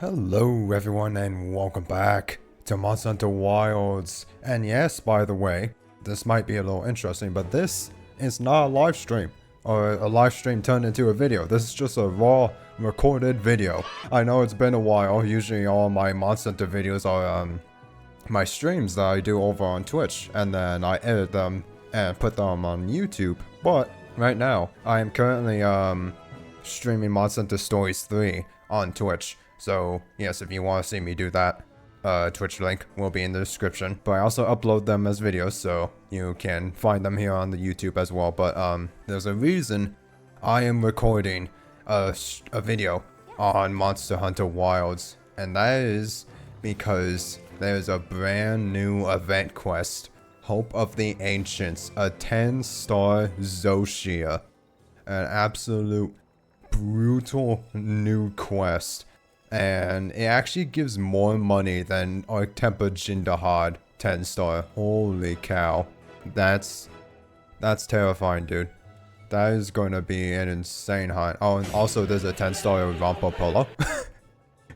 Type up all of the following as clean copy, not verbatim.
Hello everyone and welcome back to Monster Hunter Wilds. And yes, by the way, this might be a little interesting, but this is not a live stream or a live stream turned into a video. This is just a raw recorded video. I know it's been a while. Usually all my Monster Hunter videos are my streams that I do over on Twitch, and then I edit them and put them on YouTube. But right now I am currently streaming Monster Hunter Stories 3 on Twitch. So, yes, if you want to see me do that, Twitch link will be in the description. But I also upload them as videos, so you can find them here on the YouTube as well. But, there's a reason I am recording a video on Monster Hunter Wilds. And that is because there's a brand new event quest. Hope of the Ancients, a 10-star Zoh Shia. An absolute brutal new quest. And it actually gives more money than Arctempa Jindahad 10-star. Holy cow. That's terrifying, dude. That is going to be an insane hunt. Oh, and also there's a 10-star Rompopolo.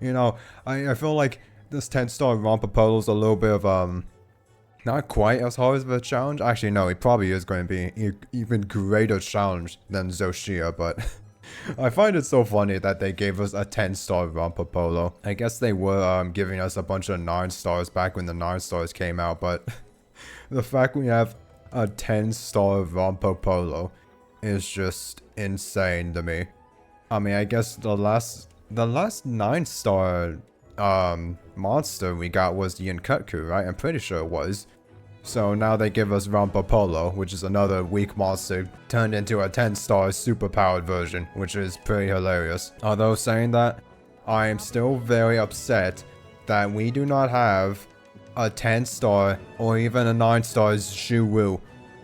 You know, I feel like this 10-star Rompopolo is a little bit of, not quite as hard of a challenge. Actually, no, it probably is going to be an even greater challenge than Zoh Shia, but... I find it so funny that they gave us a 10-star Rompopolo. I guess they were giving us a bunch of 9 stars back when the 9 stars came out, but the fact we have a 10-star Rompopolo is just insane to me. I mean, I guess the last 9-star monster we got was the Inkutku, right? I'm pretty sure it was. So now they give us Rompopolo, which is another weak monster, turned into a 10-star superpowered version, which is pretty hilarious. Although saying that, I am still very upset that we do not have a 10-star or even a 9-star Shuwu.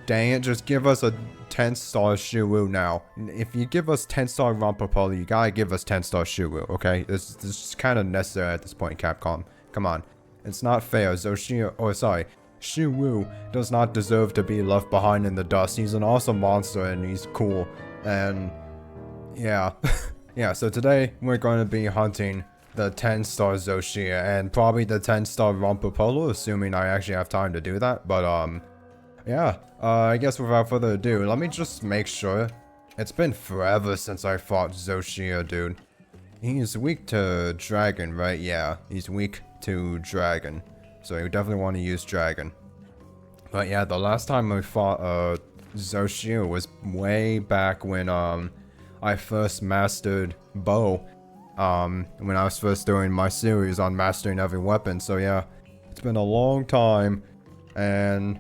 Dang it, just give us a 10-star Shuwu now. If you give us 10-star Rompopolo, you gotta give us 10-star Shuwu, okay? This is kind of necessary at this point, Capcom. Come on. It's not fair. Zoh Shia, or sorry, Shuwu does not deserve to be left behind in the dust. He's an awesome monster and he's cool. And yeah. Yeah, so today we're going to be hunting the 10-star Zoh Shia and probably the 10-star Rompopolo, assuming I actually have time to do that. But yeah, I guess without further ado, let me just make sure. It's been forever since I fought Zoh Shia, dude. He's weak to dragon, right? Yeah, he's weak to dragon. So you definitely want to use dragon. But yeah, the last time I fought Zoh Shia was way back when I first mastered bow. When I was first doing my series on mastering every weapon. So yeah, it's been a long time. And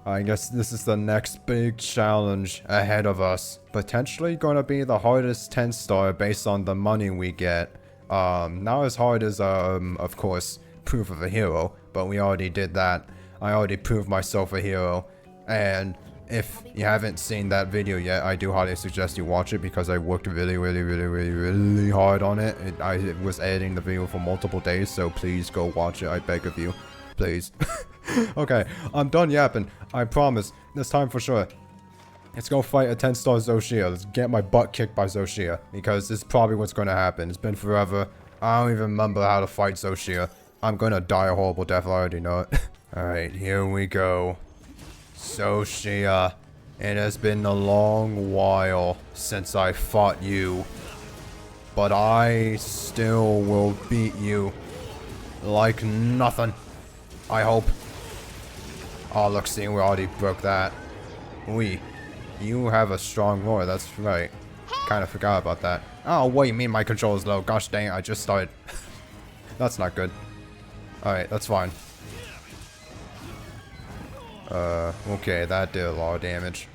I guess this is the next big challenge ahead of us. Potentially gonna be the hardest 10-star based on the money we get. Not as hard as of course, Proof of a Hero, but we already did that. I already proved myself a hero, and if you haven't seen that video yet, I do highly suggest you watch it because I worked really hard on it. I was editing the video for multiple days, so please go watch it, I beg of you. Please. Okay, I'm done yapping. I promise. This time for sure. Let's go fight a 10-star Zoh Shia. Let's get my butt kicked by Zoh Shia, because this is probably what's going to happen. It's been forever. I don't even remember how to fight Zoh Shia. I'm gonna die a horrible death, I already know it. Alright, here we go. Zoh Shia, it has been a long while since I fought you. But I still will beat you. Like nothing. I hope. Oh, look, see, we already broke that. You have a strong roar, that's right. Kinda forgot about that. Oh, what do you mean my controller's low? Gosh dang it, I just started. That's not good. Alright, that's fine. Okay, that did a lot of damage.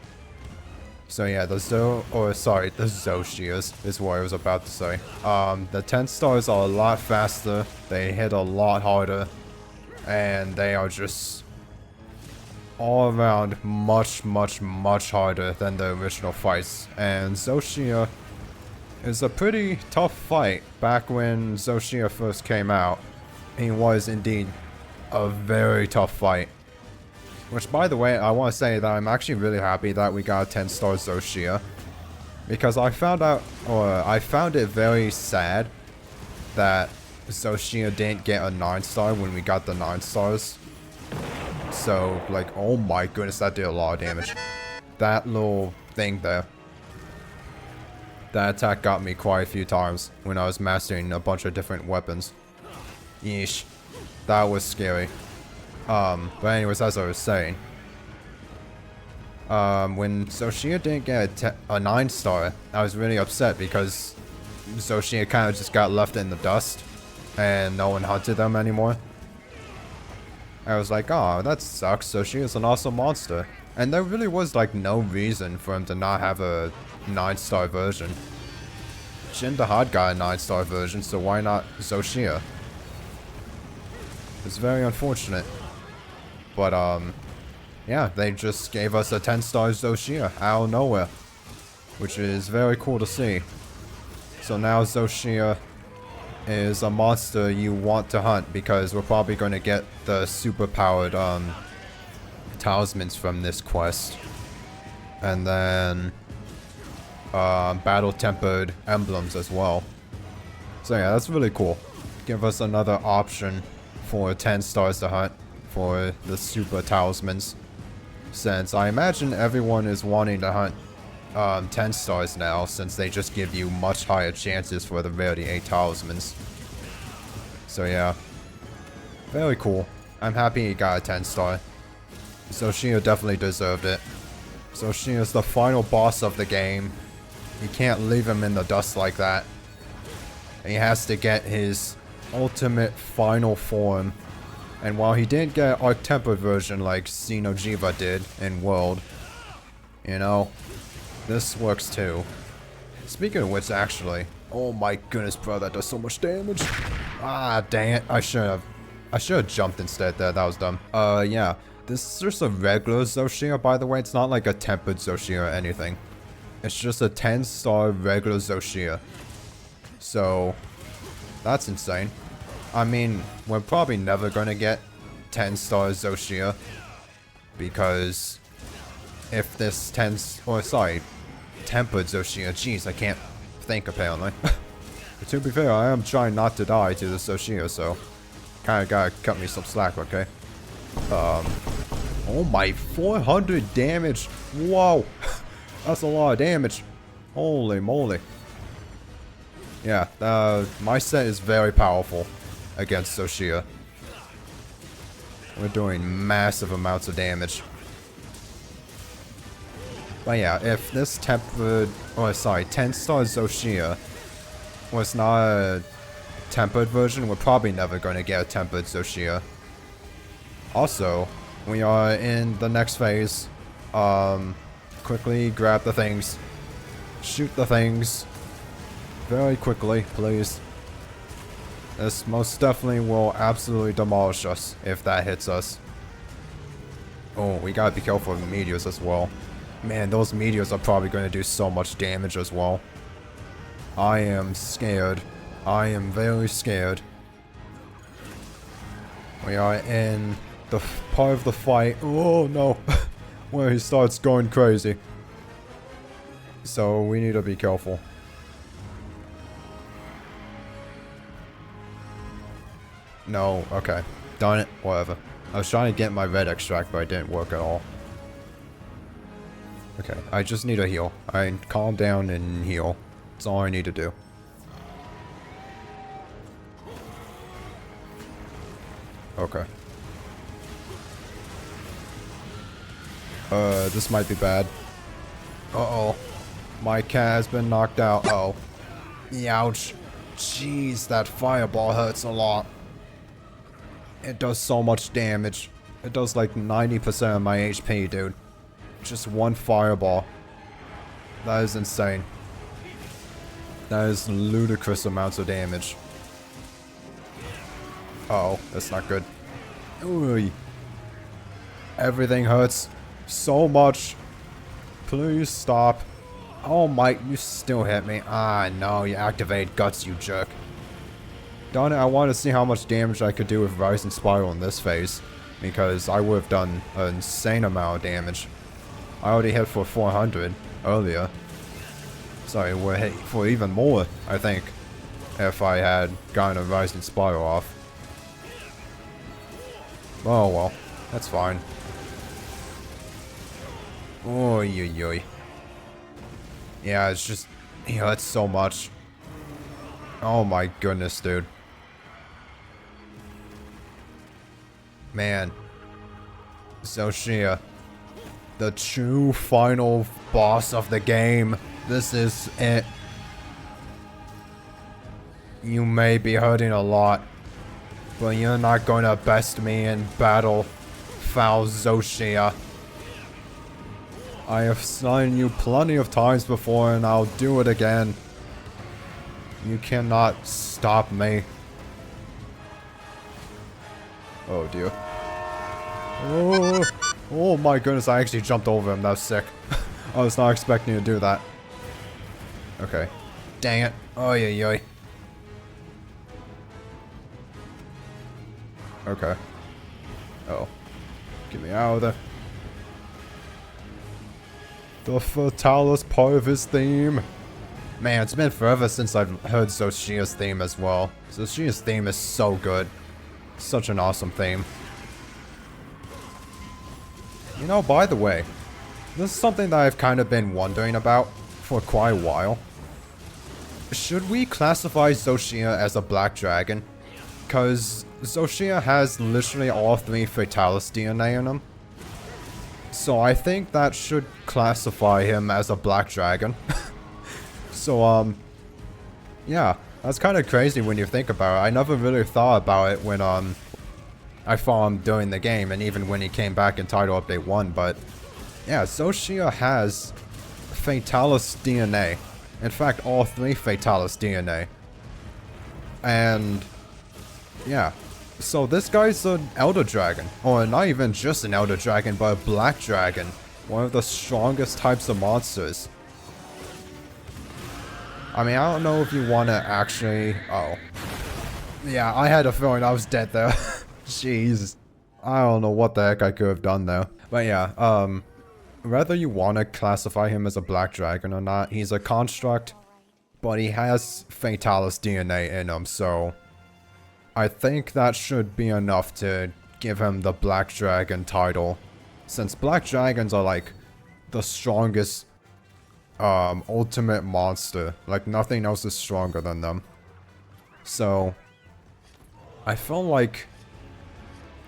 So yeah, the Zoh Shias is what I was about to say. The 10 stars are a lot faster, they hit a lot harder, and they are just all around much harder than the original fights. And Zoh Shia is a pretty tough fight. Back when Zoh Shia first came out, he was indeed a very tough fight. Which, by the way, I want to say that I'm actually really happy that we got a 10-star Zoh Shia. Because I found it very sad that Zoh Shia didn't get a 9-star when we got the 9 stars. So, like, oh my goodness, that did a lot of damage. That little thing there. That attack got me quite a few times when I was mastering a bunch of different weapons. Yeesh. That was scary. But anyways, as I was saying. When Zoh Shia didn't get a 9-star, I was really upset because Zoh Shia kind of just got left in the dust. And no one hunted them anymore. I was like, oh, that sucks. Zoh Shia is an awesome monster. And there really was like no reason for him to not have a 9-star version. Jin the Hot got a 9-star version, so why not Zoh Shia? It's very unfortunate. But, yeah, they just gave us a 10-star Zoh Shia out of nowhere. Which is very cool to see. So now Zoh Shia is a monster you want to hunt because we're probably going to get the super powered, talismans from this quest. And then battle tempered emblems as well. So yeah, that's really cool. Give us another option for 10 stars to hunt for the super talismans. Since I imagine everyone is wanting to hunt 10 stars now, since they just give you much higher chances for the rarity 8 talismans. So yeah, very cool. I'm happy he got a 10 star. Zoh Shia definitely deserved it. Zoh Shia is the final boss of the game. You can't leave him in the dust like that. He has to get his ultimate final form. And while he didn't get our tempered version like Xenojiva did in World, you know, this works too. Speaking of which, actually, oh my goodness, bro, that does so much damage. Ah, dang it. I should have jumped instead there. That was dumb. Yeah. This is just a regular Zoh Shia, by the way. It's not like a tempered Zoh Shia or anything. It's just a 10-star regular Zoh Shia. So, that's insane. I mean, we're probably never gonna get 10-star Zoh Shia. Because if this tempered Zoh Shia, jeez, I can't think apparently. But to be fair, I am trying not to die to the Zoh Shia, so kinda gotta cut me some slack, okay? Oh my, 400 damage. Whoa. That's a lot of damage. Holy moly. Yeah, my set is very powerful against Zoh Shia. We're doing massive amounts of damage. But yeah, if this 10-star Zoh Shia was not a tempered version, we're probably never going to get a tempered Zoh Shia. Also, we are in the next phase. Quickly grab the things. Shoot the things. Very quickly, please. This most definitely will absolutely demolish us if that hits us. Oh, we gotta be careful with meteors as well. Man, those meteors are probably going to do so much damage as well. I am scared. I am very scared. We are in the part of the fight. Oh no. Where he starts going crazy. So we need to be careful. No, okay. Darn it, whatever. I was trying to get my red extract, but it didn't work at all. Okay, I just need a heal. I calm down and heal. That's all I need to do. Okay. This might be bad. Uh-oh. My cat has been knocked out. Uh-oh. Ouch. Jeez, that fireball hurts a lot. It does so much damage. It does like 90% of my HP, dude. Just one fireball. That is insane. That is ludicrous amounts of damage. Uh oh, that's not good. Ooh. Everything hurts so much. Please stop. Oh my, you still hit me. Ah, no, you activated guts, you jerk. Darn it, I wanted to see how much damage I could do with Rising Spiral in this phase. Because I would have done an insane amount of damage. I already hit for 400 earlier. Sorry, we're hit for even more, I think. if I had gotten a Rising Spiral off. Oh well, that's fine. Oy oy oy. Yeah, it's just, yeah, that's so much. Oh my goodness, dude. Man. Zoh Shia. The true final boss of the game. This is it. You may be hurting a lot, but you're not going to best me in battle, foul Zoh Shia. I have slain you plenty of times before, and I'll do it again. You cannot stop me. Oh dear. Oh, oh my goodness, I actually jumped over him. That was sick. I was not expecting to do that. Okay. Dang it. Oh yeah, yeah. Okay. Oh. Get me out of there. The Fatalis part of his theme. Man, it's been forever since I've heard Zoh Shia's theme as well. Zoh Shia's theme is so good. Such an awesome theme. You know, by the way, this is something that I've kind of been wondering about for quite a while. Should we classify Zoh Shia as a black dragon? Because Zoh Shia has literally all 3 Fatalis DNA in him. So I think that should classify him as a black dragon. So, yeah, that's kind of crazy when you think about it. I never really thought about it when, I saw him during the game, and even when he came back in Title Update 1, but, yeah, Zoh Shia has Fatalis DNA. In fact, all 3 Fatalis DNA. And, yeah. So this guy's an Elder Dragon. Or not even just an Elder Dragon, but a Black Dragon. One of the strongest types of monsters. I mean, I don't know if you want to actually... Oh. Yeah, I had a feeling I was dead there. Jeez. I don't know what the heck I could have done there. But yeah, whether you want to classify him as a Black Dragon or not, he's a construct. But he has Fatalis DNA in him, so... I think that should be enough to give him the Black Dragon title. Since Black Dragons are like the strongest ultimate monster. Like nothing else is stronger than them. So I feel like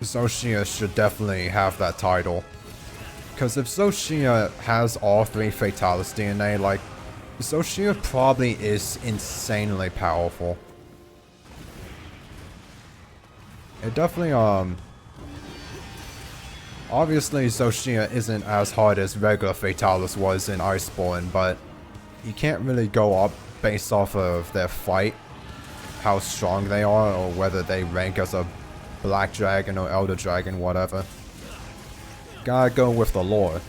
Zoh Shia should definitely have that title. Because if Zoh Shia has all 3 Fatalis DNA, like Zoh Shia probably is insanely powerful. It definitely, obviously Zoh Shia isn't as hard as regular Fatalis was in Iceborne, but you can't really go up based off of their fight, how strong they are, or whether they rank as a Black Dragon or Elder Dragon, whatever. Gotta go with the lore,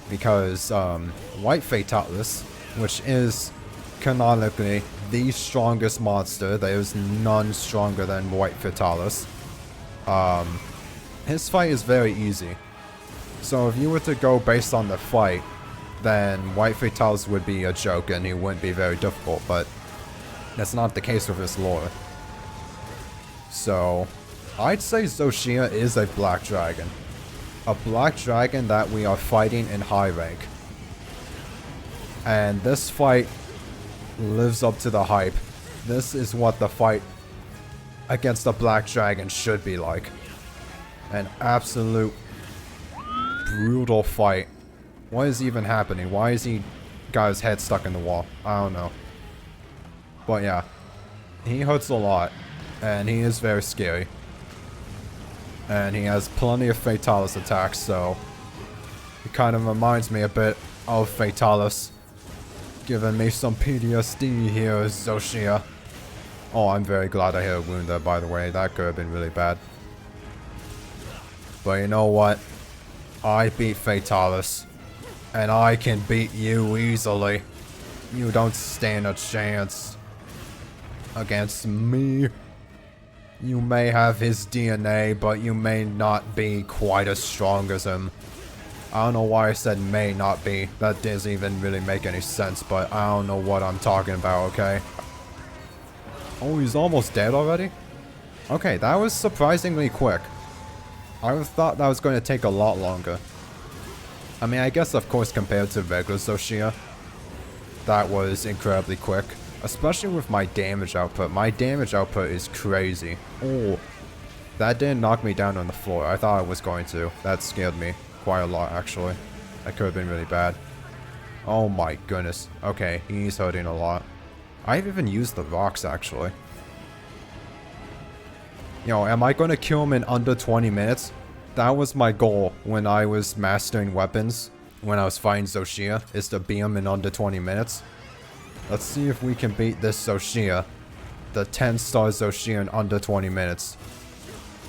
because, White Fatalis, which is canonically the strongest monster, there's none stronger than White Fatalis. His fight is very easy. So if you were to go based on the fight, then White Fatalis would be a joke and he wouldn't be very difficult, but that's not the case with his lore. So, I'd say Zoh Shia is a Black Dragon. A Black Dragon that we are fighting in high rank. And this fight lives up to the hype. This is what the fight against the Black Dragon should be like. An absolute brutal fight. What is even happening? Why is he got his head stuck in the wall? I don't know. But yeah, he hurts a lot, and he is very scary. And he has plenty of Fatalis attacks, so it kind of reminds me a bit of Fatalis. Giving me some PTSD here, Zoh Shia. Oh, I'm very glad I hit a wound there, by the way. That could have been really bad. But you know what? I beat Fatalis. And I can beat you easily. You don't stand a chance against me. You may have his DNA, but you may not be quite as strong as him. I don't know why I said may not be. That doesn't even really make any sense, but I don't know what I'm talking about, okay? Oh, he's almost dead already? Okay, that was surprisingly quick. I thought that was going to take a lot longer. I mean, I guess of course compared to regular Zoh Shia, that was incredibly quick. Especially with my damage output. My damage output is crazy. Oh, that didn't knock me down on the floor. I thought it was going to. That scared me quite a lot, actually. That could have been really bad. Oh my goodness. Okay, he's hurting a lot. I've even used the rocks, actually. Yo, am I going to kill him in under 20 minutes? That was my goal when I was mastering weapons. When I was fighting Zoh Shia, is to beat him in under 20 minutes. Let's see if we can beat this Zoh Shia. The 10-star Zoh Shia in under 20 minutes.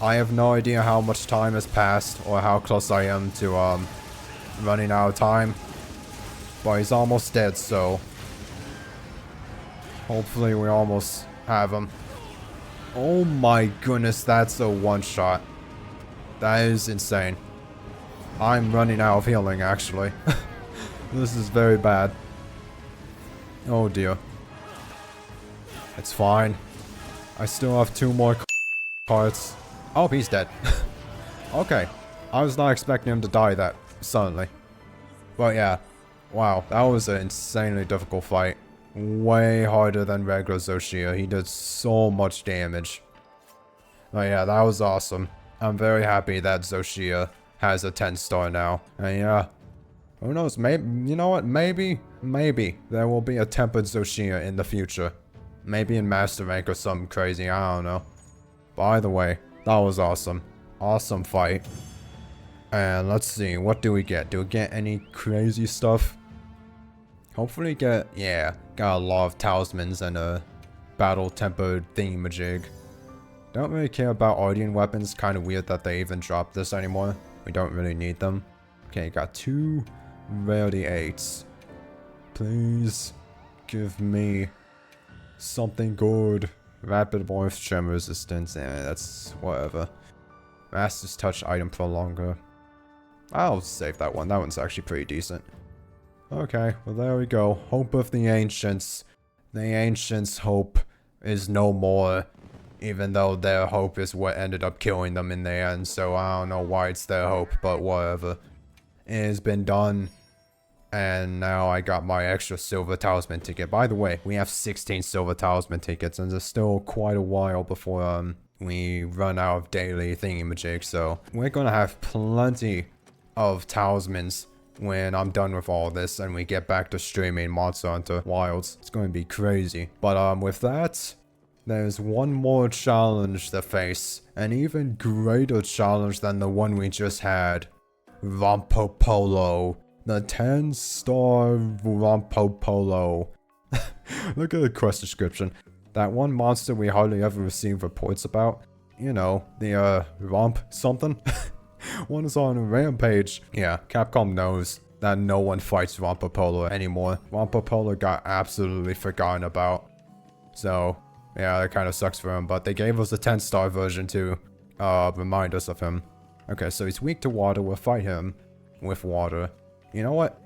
I have no idea how much time has passed or how close I am to running out of time. But he's almost dead, so hopefully we almost have him. Oh my goodness, that's a one-shot. That is insane. I'm running out of healing, actually. This is very bad. Oh dear. It's fine. I still have 2 more cards. Oh, he's dead. Okay. I was not expecting him to die that suddenly. But yeah. Wow, that was an insanely difficult fight. Way harder than regular Zoh Shia. He did so much damage. But yeah, that was awesome. I'm very happy that Zoh Shia has a 10-star now. And yeah. Who knows, maybe, you know what, maybe there will be a tempered Zoh Shia in the future. Maybe in Master Rank or something crazy, I don't know. But either way, that was awesome. Awesome fight. And let's see, what do we get? Do we get any crazy stuff? Hopefully get, yeah, got a lot of talismans and a battle tempered thingamajig. Don't really care about Ardian weapons, kind of weird that they even dropped this anymore. We don't really need them. Okay, got 2 rarity 8s. Please give me something good. Rapid morph, gem resistance, that's whatever. Master's touch item prolonger. I'll save that one. That one's actually pretty decent. Okay, well there we go. Hope of the ancients. The ancients' hope is no more. Even though their hope is what ended up killing them in the end. So I don't know why it's their hope, but whatever. It has been done. And now I got my extra silver talisman ticket. By the way, we have 16 silver talisman tickets. And there's still quite a while before we run out of daily thingamajig. So we're gonna have plenty of talismans when I'm done with all this. And we get back to streaming Monster Hunter Wilds. It's gonna be crazy. But with that, there's one more challenge to face. An even greater challenge than the one we just had. Rompopolo. The 10-star Rompopolo. Look at the quest description. That one monster we hardly ever receive reports about. You know, the Romp something. One is on a rampage. Yeah, Capcom knows that no one fights Rompopolo anymore. Rompopolo got absolutely forgotten about. So yeah, that kind of sucks for him, but they gave us a 10-star version to remind us of him. Okay, so he's weak to water. We'll fight him with water. You know what?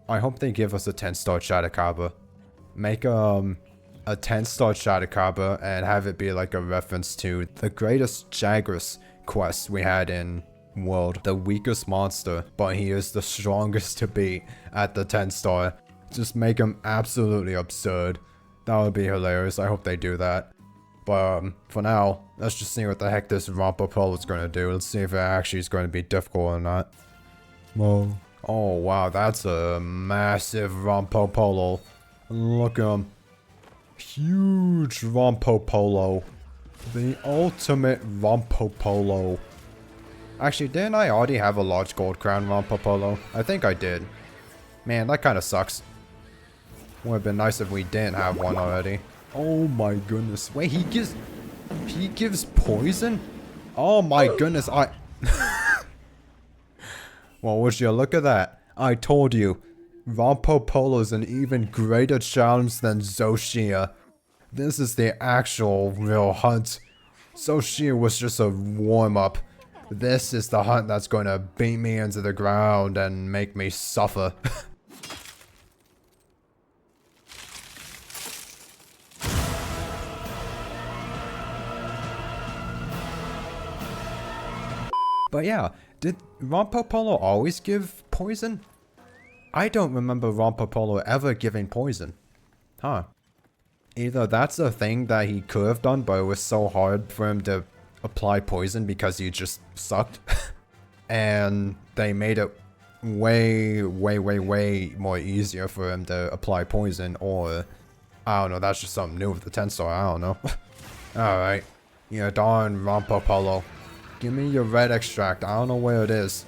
I hope they give us a 10-star Shadakaba. Make a 10-star Shadakaba and have it be like a reference to the greatest Jagras quest we had in World. The weakest monster, but he is the strongest to beat at the 10-star. Just make him absolutely absurd. That would be hilarious. I hope they do that. But for now, let's just see what the heck this Rompopolo is going to do. Let's see if it actually is going to be difficult or not. Whoa. Oh wow, that's a massive Rompopolo. Look at him. Huge Rompopolo. The ultimate Rompopolo. Actually, didn't I already have a large gold crown Rompopolo? I think I did. Man, that kind of sucks. Would have been nice if we didn't have one already. Oh my goodness. Wait, he gives poison? Oh my goodness, well, would you look at that? I told you. Rompopolo is an even greater challenge than Zoh Shia. This is the actual real hunt. Zoh Shia was just a warm-up. This is the hunt that's going to beat me into the ground and make me suffer. But yeah, did Rompopolo always give poison? I don't remember Rompopolo ever giving poison. Huh. Either that's a thing that he could have done, but it was so hard for him to apply poison because he just sucked. And they made it way more easier for him to apply poison, or I don't know, that's just something new with the 10-star, I don't know. Alright. Yeah, darn Rompopolo. Give me your red extract. I don't know where it is.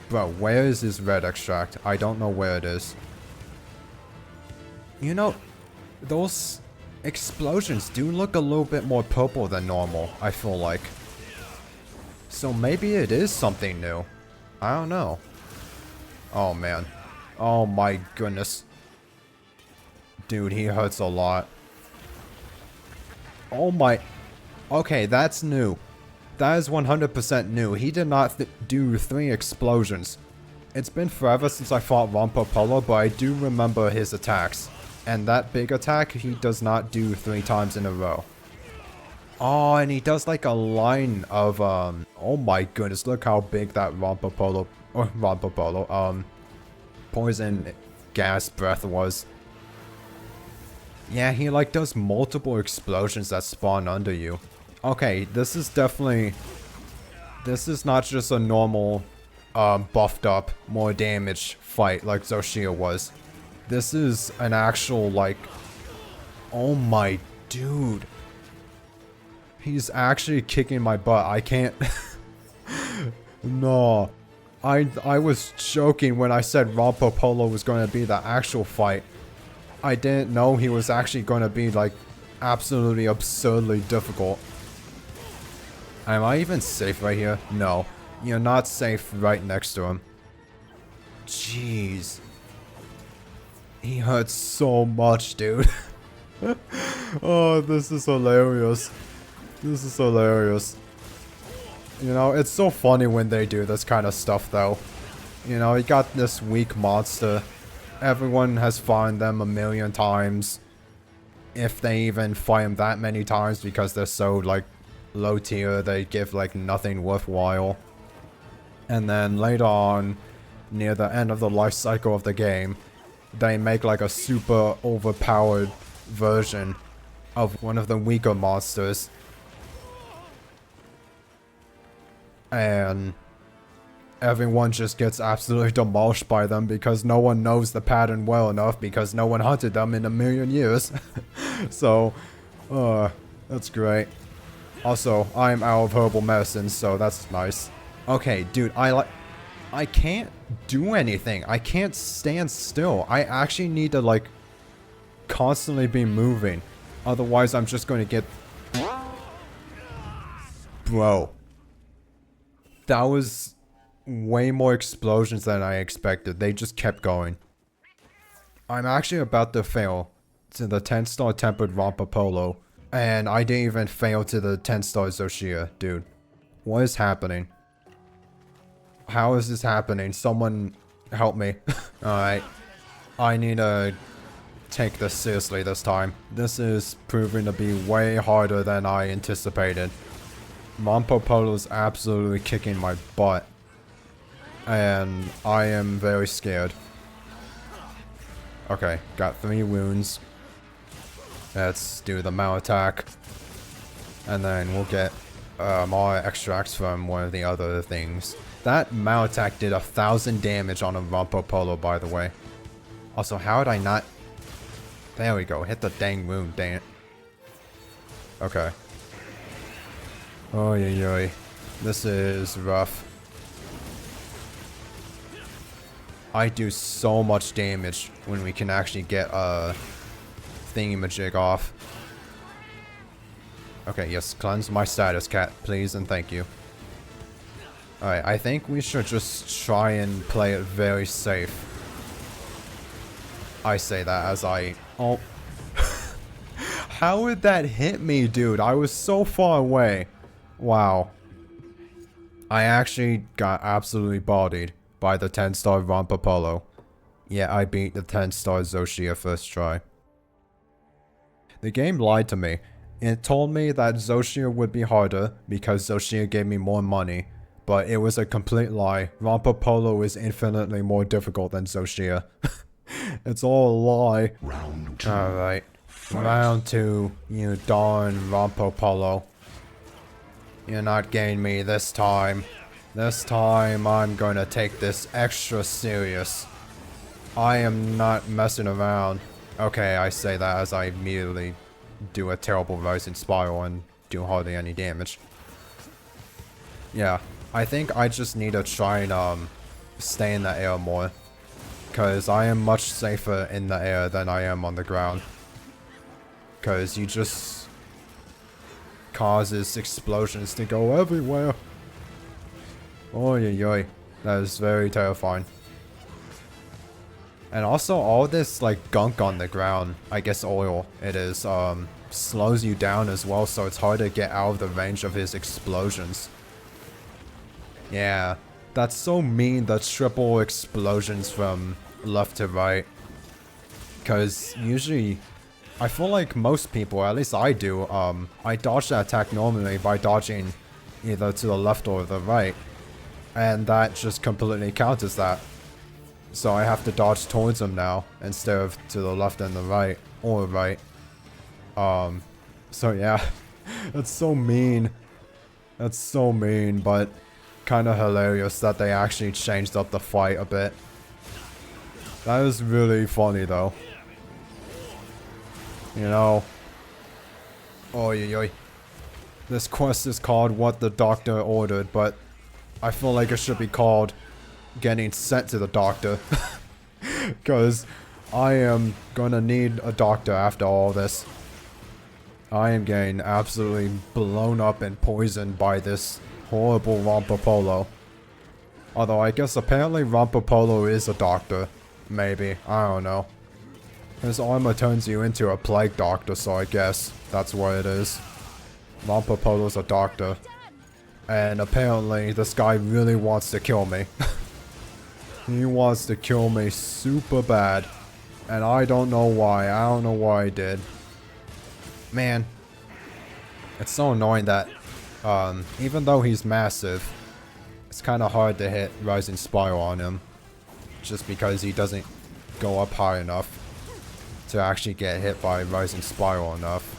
Bro, where is his red extract? I don't know where it is. You know, those explosions do look a little bit more purple than normal, I feel like. So maybe it is something new. I don't know. Oh man. Oh my goodness. Dude, he hurts a lot. Oh my... Okay, that's new. That is 100% new. He did not do 3 explosions. It's been forever since I fought Rompopolo, but I do remember his attacks. And that big attack, he does not do 3 times in a row. Oh, and he does like a line of, oh my goodness, look how big that Rompopolo, poison gas breath was. Yeah, he like does multiple explosions that spawn under you. Okay, this is definitely... This is not just a normal, buffed up, more damage fight like Zoh Shia was. This is an actual, like... Oh my dude. He's actually kicking my butt. I can't... No. I was joking when I said Rompopolo was going to be the actual fight. I didn't know he was actually going to be, like, absolutely absurdly difficult. Am I even safe right here? No. You're not safe right next to him. Jeez. He hurts so much, dude. Oh, this is hilarious. This is hilarious. You know, it's so funny when they do this kind of stuff, though. You know, you got this weak monster. Everyone has fought them a million times. If they even fight them that many times because they're so, like, low tier, they give, like, nothing worthwhile. And then later on, near the end of the life cycle of the game, they make, like, a super overpowered version of one of the weaker monsters. And everyone just gets absolutely demolished by them because no one knows the pattern well enough because no one hunted them in a million years. So, that's great. Also, I'm out of herbal medicine, so that's nice. Okay, dude, I can't do anything. I can't stand still. I actually need to, like, constantly be moving. Otherwise, I'm just going to get... Bro. That was way more explosions than I expected. They just kept going. I'm actually about to fail to the 10-star tempered Rompopolo. And I didn't even fail to the 10-star Zoh Shia, dude. What is happening? How is this happening? Someone help me. Alright. I need to take this seriously this time. This is proving to be way harder than I anticipated. Rompopolo's absolutely kicking my butt. And I am very scared. Okay, got 3 wounds. Let's do the Mao attack. And then we'll get more extracts from one of the other things. That Mao attack did 1,000 damage on a Rompopolo, by the way. Also, how did I not... There we go, hit the dang wound, dang it. Okay. Oh, yeah. This is rough. I do so much damage when we can actually get a thingamajig off. Okay, yes, cleanse my status, cat, please and thank you. Alright, I think we should just try and play it very safe. I say that as I... Oh. How would that hit me, dude? I was so far away. Wow. I actually got absolutely bodied by the 10-star Rompopolo. Yeah, I beat the 10-star Zoh Shia first try. The game lied to me. It told me that Zoh Shia would be harder because Zoh Shia gave me more money. but it was a complete lie. Rompopolo is infinitely more difficult than Zoh Shia. It's all a lie. Round 2. Alright. Round 2, you darn Rompopolo. You're not getting me this time. This time I'm gonna take this extra serious. I am not messing around. Okay, I say that as I immediately do a terrible rising spiral and do hardly any damage. Yeah, I think I just need to try and stay in the air more. Because I am much safer in the air than I am on the ground. Because you just causes explosions to go everywhere. Oy oy, that is very terrifying. And also all this like gunk on the ground, I guess oil it is, slows you down as well, so it's hard to get out of the range of his explosions. Yeah, that's so mean, the triple explosions from left to right. Because usually, I feel like most people, at least I do, I dodge the attack normally by dodging either to the left or the right. And that just completely counters that. So I have to dodge towards him now, instead of to the left and the right, or right. So yeah, that's so mean. That's so mean, but kind of hilarious that they actually changed up the fight a bit. That is really funny though. You know. Oy oy. This quest is called What the Doctor Ordered, but I feel like it should be called Getting Sent to the Doctor. Because I am gonna need a doctor after all this. I am getting absolutely blown up and poisoned by this horrible Rompopolo. Although I guess apparently Rompopolo is a doctor. Maybe. I don't know. His armor turns you into a plague doctor, so I guess that's what it is. Rompopolo's a doctor. And apparently this guy really wants to kill me. He wants to kill me super bad. And I don't know why. I don't know why I did. Man. It's so annoying that even though he's massive, it's kind of hard to hit Rising Spiral on him. Just because he doesn't go up high enough to actually get hit by Rising Spiral enough.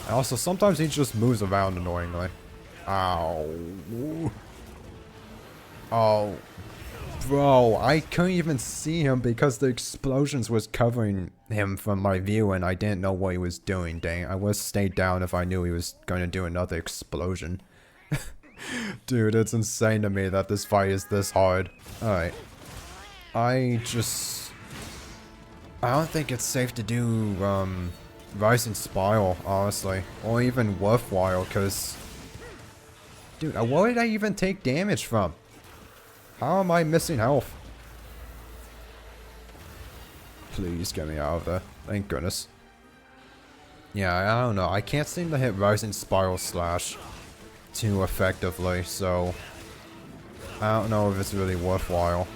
And also sometimes he just moves around annoyingly. Ow. Oh. Bro, I couldn't even see him because the explosions was covering him from my view and I didn't know what he was doing. Dang, I would have stayed down if I knew he was going to do another explosion. Dude, it's insane to me that this fight is this hard. Alright. I don't think it's safe to do, Rising Spiral, honestly. Or even worthwhile, because... Dude, what did I even take damage from? How am I missing health? Please get me out of there. Thank goodness. Yeah, I don't know. I can't seem to hit Rising Spiral Slash too effectively, so... I don't know if it's really worthwhile.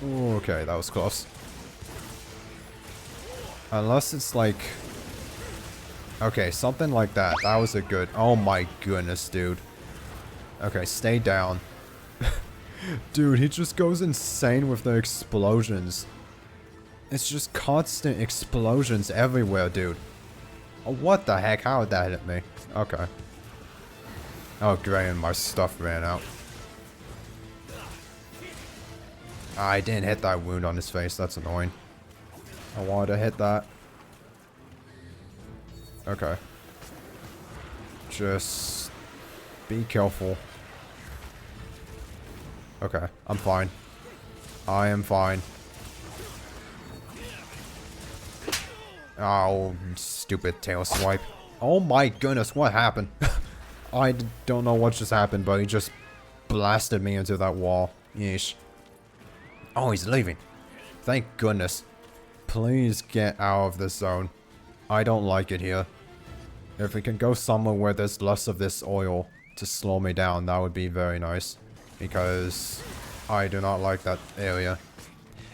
Ooh, okay, that was close. Unless it's like... Okay, something like that. That was a good... Oh my goodness, dude. Okay, stay down. Dude, he just goes insane with the explosions. It's just constant explosions everywhere, dude. Oh, what the heck? How did that hit me? Okay. Oh, great, and my stuff ran out. I didn't hit that wound on his face. That's annoying. I wanted to hit that. Okay. Just be careful. Okay, I'm fine. I am fine. Oh, stupid tail swipe. Oh my goodness, what happened? I don't know what just happened, but he just blasted me into that wall. Yeesh. Oh, he's leaving. Thank goodness. Please get out of this zone. I don't like it here. If we can go somewhere where there's less of this oil to slow me down, that would be very nice. Because I do not like that area.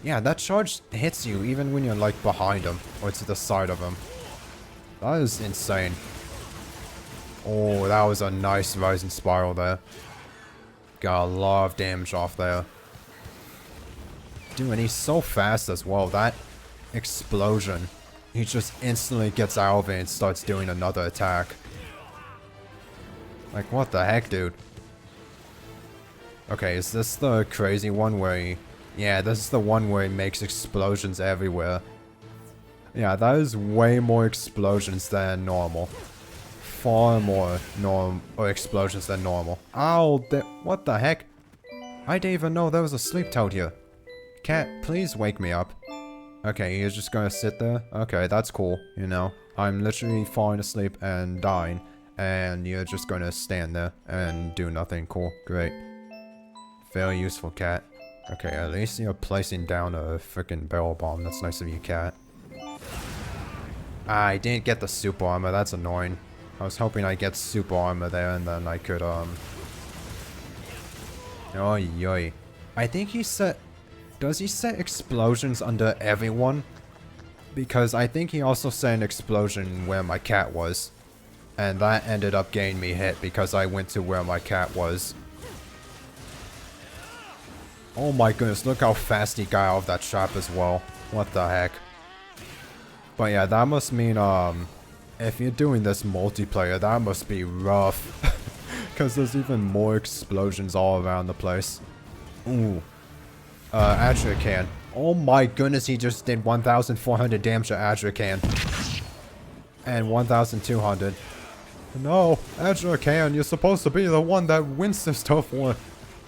Yeah, that charge hits you even when you're like behind him or to the side of him. That is insane. Oh, that was a nice rising spiral there. Got a lot of damage off there. Dude, and he's so fast as well. That explosion. He just instantly gets out of it and starts doing another attack. Like, what the heck, dude? Okay, is this the crazy one where he... Yeah, this is the one where he makes explosions everywhere. Yeah, that is way more explosions than normal. Far more explosions than normal. Ow, what the heck? I didn't even know there was a sleep toad here. Cat, please wake me up. Okay, you're just gonna sit there? Okay, that's cool, you know. I'm literally falling asleep and dying. And you're just gonna stand there and do nothing. Cool, great. Very useful, cat. Okay, at least you're placing down a freaking barrel bomb. That's nice of you, cat. I didn't get the super armor. That's annoying. I was hoping I'd get super armor there and then I could, Oy, yoy. I think he set... Does he set explosions under everyone? Because I think he also set an explosion where my cat was. And that ended up getting me hit because I went to where my cat was. Oh my goodness, look how fast he got out of that trap as well. What the heck. But yeah, that must mean, if you're doing this multiplayer, that must be rough. Because there's even more explosions all around the place. Ooh. Adrican. Oh my goodness, he just did 1,400 damage to Adrican. And 1,200. No, Adrican, you're supposed to be the one that wins this tough war.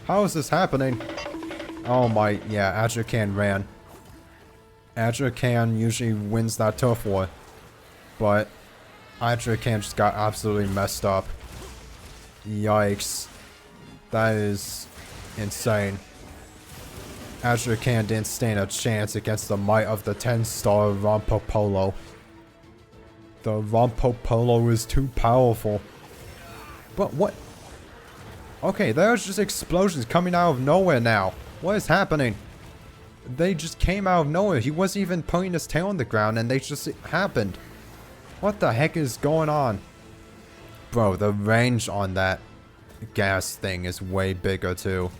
How is this happening? Oh my, yeah, Adrican ran. Adrican usually wins that tough war. But Adrican just got absolutely messed up. Yikes. That is insane. Adrican didn't stand a chance against the might of the 10-star Rompopolo. The Rompopolo is too powerful. But what? Okay, there's just explosions coming out of nowhere now. What is happening? They just came out of nowhere. He wasn't even putting his tail on the ground and they just happened. What the heck is going on? Bro, the range on that gas thing is way bigger too.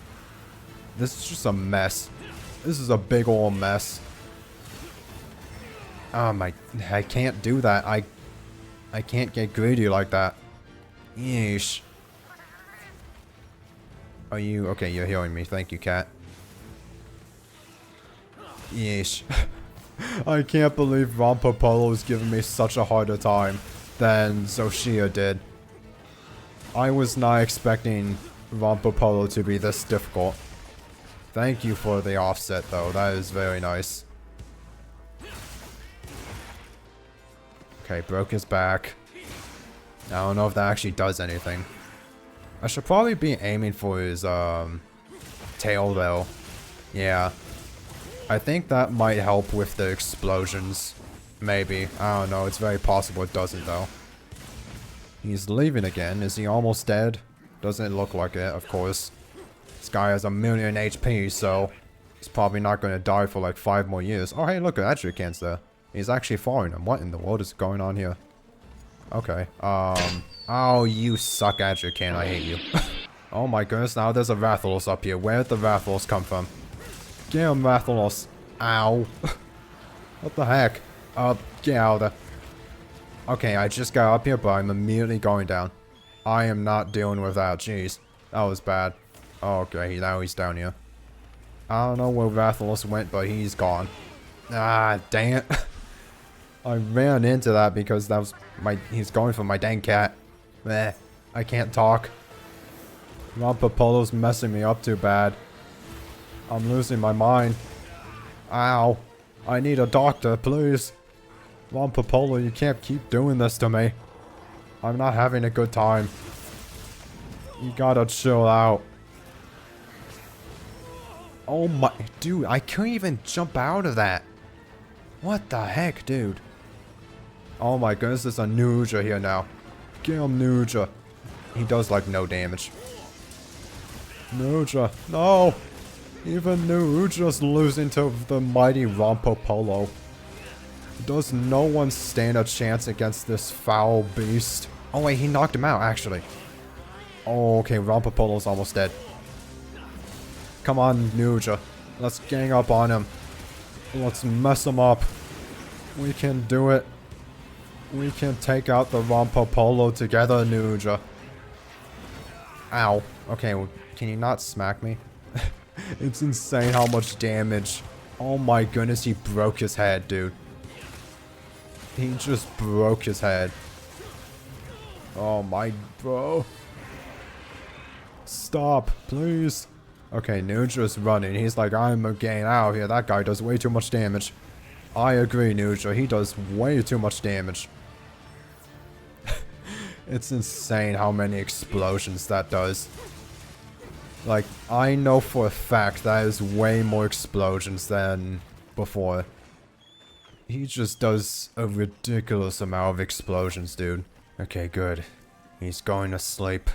This is just a mess. This is a big ol' mess. Oh my, I can't do that. I can't get greedy like that. Yeesh. Are you, okay, you're healing me. Thank you, cat. Yeesh. I can't believe Rompopolo is giving me such a harder time than Zoh Shia did. I was not expecting Rompopolo to be this difficult. Thank you for the offset though, that is very nice. Okay, broke his back. I don't know if that actually does anything. I should probably be aiming for his tail though. Yeah. I think that might help with the explosions. Maybe. I don't know, it's very possible it doesn't though. He's leaving again. Is he almost dead? Doesn't look like it, of course. This guy has 1,000,000 HP, so he's probably not going to die for like 5 more years. Oh, hey, look, Adrican's there. He's actually following him. What in the world is going on here? Okay, oh, you suck, Adrican. I hate you. Oh my goodness, now there's a Rathalos up here. Where did the Rathalos come from? Get him, Rathalos. Ow. What the heck? Get out of there. Okay, I just got up here, but I'm immediately going down. I am not dealing with that. Jeez. That was bad. Okay, now he's down here. I don't know where Rathalos went, but he's gone. Ah, dang it. I ran into that because that was he's going for my dang cat. Meh. I can't talk. Rompopolo's messing me up too bad. I'm losing my mind. Ow. I need a doctor, please. Rompopolo, you can't keep doing this to me. I'm not having a good time. You gotta chill out. Oh my... Dude, I couldn't even jump out of that. What the heck, dude? Oh my goodness, there's a Nuja here now. Get him, Nuja. He does like no damage. Nuja, no! Even Nuja's losing to the mighty Rompopolo. Does no one stand a chance against this foul beast? Oh wait, he knocked him out, actually. Oh, okay, Rompopolo's almost dead. Come on, Nuja. Let's gang up on him. Let's mess him up. We can do it. We can take out the Rompopolo together, Nuja. Ow. Okay, well, can you not smack me? It's insane how much damage. Oh my goodness, he broke his head, dude. He just broke his head. Oh my bro. Stop, please. Okay, Nuja's running. He's like, I'm getting out of here. That guy does way too much damage. I agree, Nuja. He does way too much damage. It's insane how many explosions that does. Like, I know for a fact that is way more explosions than before. He just does a ridiculous amount of explosions, dude. Okay, good. He's going to sleep.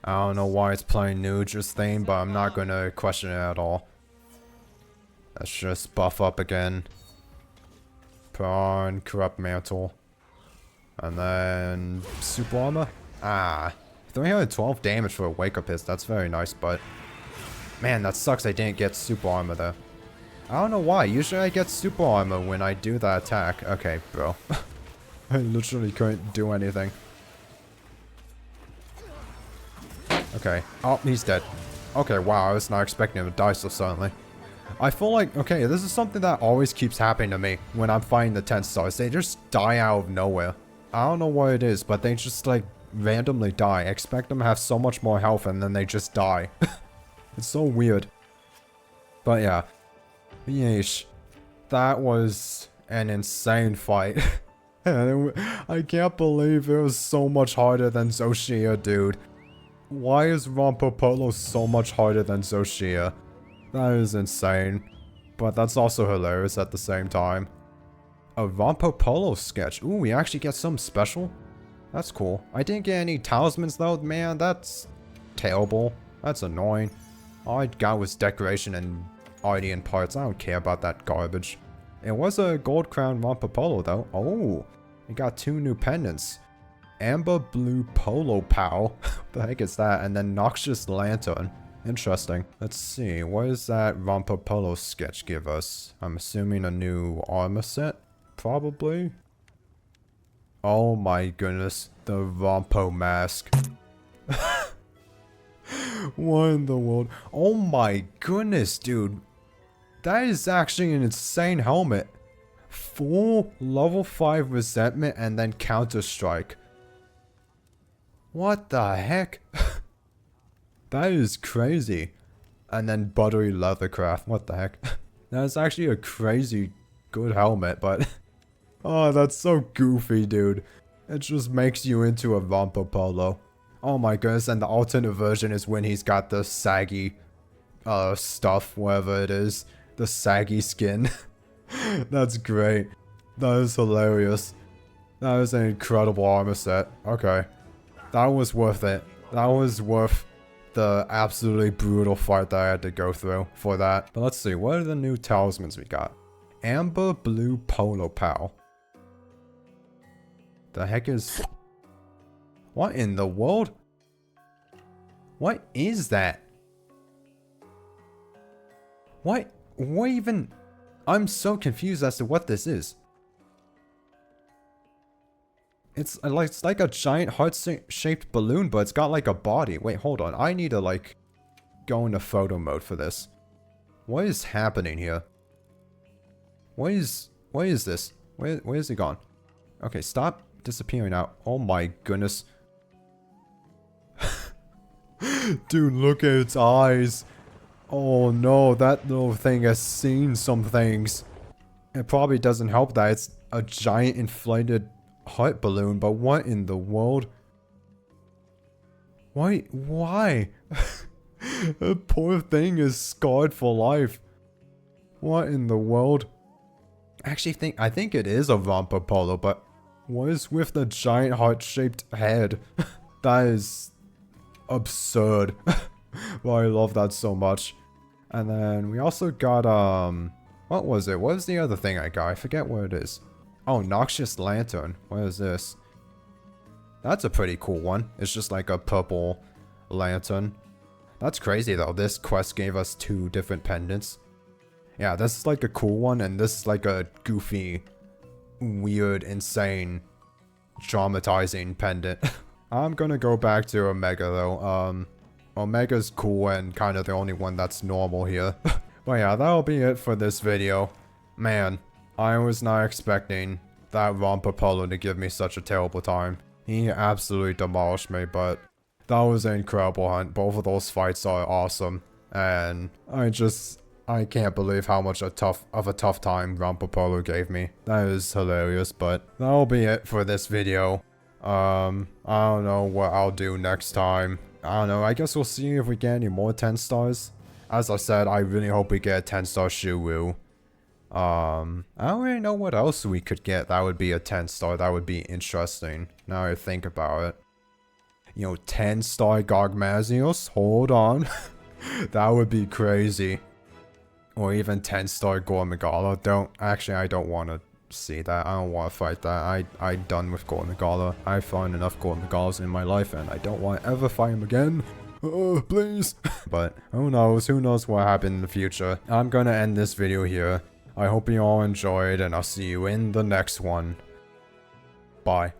I don't know why it's playing Nuja's theme, but I'm not gonna question it at all. Let's just buff up again. Put on Corrupt Mantle. And then Super Armor? Ah. 312 damage for a Wake Up Hit. That's very nice, but... Man, that sucks I didn't get Super Armor there. I don't know why. Usually I get Super Armor when I do that attack. Okay, bro. I literally couldn't do anything. Okay. Oh, he's dead. Okay, wow. I was not expecting him to die so suddenly. I feel like, okay, this is something that always keeps happening to me when I'm fighting the 10 stars. They just die out of nowhere. I don't know what it is, but they just, like, randomly die. I expect them to have so much more health and then they just die. It's so weird. But yeah. Yeesh. That was an insane fight. I can't believe it was so much harder than Zoh Shia, dude. Why is Rompopolo so much harder than Zoh Shia? That is insane. But that's also hilarious at the same time. A Rompopolo sketch. Ooh, we actually get some special. That's cool. I didn't get any talismans though, man. That's terrible. That's annoying. All I got was decoration and Ardean parts. I don't care about that garbage. It was a gold crown Rompopolo though. Oh, we got 2 new pendants. Amber Blue Polo Pow. What the heck is that? And then Noxious Lantern. Interesting. Let's see. What does that Rompopolo sketch give us? I'm assuming a new armor set? Probably. Oh my goodness. The Rompo mask. What in the world? Oh my goodness, dude. That is actually an insane helmet. Full level 5 resentment and then counter strike. What the heck? That is crazy. And then buttery leathercraft. What the heck? That is actually a crazy good helmet, but... Oh, that's so goofy, dude. It just makes you into a Rompopolo. Oh my goodness, and the alternate version is when he's got the saggy... stuff, whatever it is. The saggy skin. That's great. That is hilarious. That is an incredible armor set. Okay. That was worth it. That was worth the absolutely brutal fight that I had to go through for that. But let's see, what are the new talismans we got? Amber Blue Polo Pow. The heck is... What in the world? What is that? What even... I'm so confused as to what this is. It's like a giant heart-shaped balloon, but it's got like a body. Wait, hold on. I need to like go into photo mode for this. What is happening here? What is this? Where is he gone? Okay, stop disappearing out. Oh my goodness. Dude, look at its eyes. Oh no, that little thing has seen some things. It probably doesn't help that it's a giant inflated heart balloon, but what in the world? Why? The poor thing is scarred for life. What in the world? Actually, I think it is a Rompopolo, but what is with the giant heart-shaped head? That is absurd. Well, I love that so much. And then we also got, what was it? What was the other thing I got? I forget what it is. Oh, Noxious Lantern. What is this? That's a pretty cool one. It's just like a purple lantern. That's crazy though. This quest gave us 2 different pendants. Yeah, this is like a cool one, and this is like a goofy, weird, insane, traumatizing pendant. I'm gonna go back to Omega though. Omega's cool and kind of the only one that's normal here. But yeah, that'll be it for this video. Man, I was not expecting that Rompopolo to give me such a terrible time. He absolutely demolished me, but that was an incredible hunt. Both of those fights are awesome, and I can't believe how much of a tough time Rompopolo gave me. That is hilarious, but that'll be it for this video. I don't know what I'll do next time. I don't know, I guess we'll see if we get any more 10 stars. As I said, I really hope we get a 10-star Shuru. I don't really know what else we could get that would be a 10-star. That would be interesting, now I think about it. You know, 10-star Gogmazios? Hold on. That would be crazy. Or even 10-star Gormagala. I don't want to see that. I don't want to fight that. I'm done with Gormagala. I've found enough Gormagalas in my life, and I don't want to ever fight him again. Oh, please. But who knows what happened in the future. I'm gonna end this video here. I hope you all enjoyed, and I'll see you in the next one. Bye.